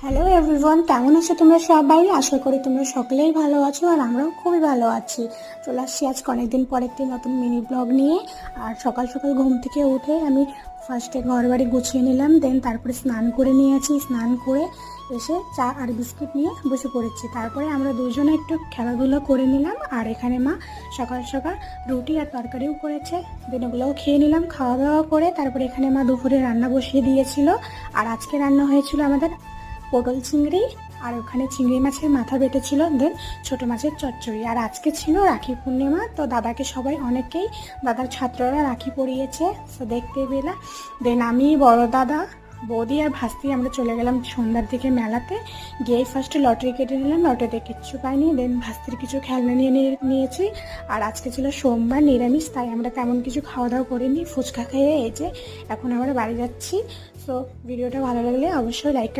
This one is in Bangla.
হ্যালো এভরিওয়ান, কেমন আছো তোমরা সবাই? আশা করি তোমরা সকলেই ভালো আছো আর আমরাও খুবই ভালো আছি। চলে আসছি আজকে অনেকদিন পর একটি নতুন মিনি ব্লগ নিয়ে। আর সকাল সকাল ঘুম থেকে উঠে আমি ফার্স্টে ঘর বাড়ি গুছিয়ে নিলাম, দেন তারপরে স্নান করে নিয়েছি। স্নান করে এসে চা আর বিস্কুট নিয়ে বসে পড়েছি। তারপরে আমরা দুজনে একটু খেলাধুলো করে নিলাম। আর এখানে মা সকাল সকাল রুটি আর তরকারিও করেছে, দেন ওগুলোও খেয়ে নিলাম। খাওয়া দাওয়া করে তারপরে এখানে মা দুপুরে রান্না বসিয়ে দিয়েছিল। আর আজকে রান্না হয়েছিল আমাদের পটল চিংড়ি, আর ওখানে চিংড়ি মাছের মাথা বেটেছিল, দেন ছোট মাছের চচ্চড়ি। আর আজকে ছিল রাখি পূর্ণিমা, তো দাদাকে সবাই অনেকেই দাদার ছাত্ররা রাখি পরিয়েছে, তো দেখতে পেলাম। দেন আমি, বড় দাদা, বৌদি আর ভাস্তি আমরা চলে গেলাম সন্ধ্যার দিকে মেলাতে। গিয়ে ফার্স্টে লটারি কেটে নিলাম, লটারিতে কিচ্ছু পাইনি। দেন ভাস্তির কিছু খেলনা নিয়েছি। আর আজকে ছিল সোমবার, নিরামিষ, তাই আমরা তেমন কিছু খাওয়া দাওয়া করিনি। ফুচকা খেয়ে এই যে এখন আমরা বাড়ি যাচ্ছি। সো ভিডিওটা ভালো লাগলে অবশ্যই লাইক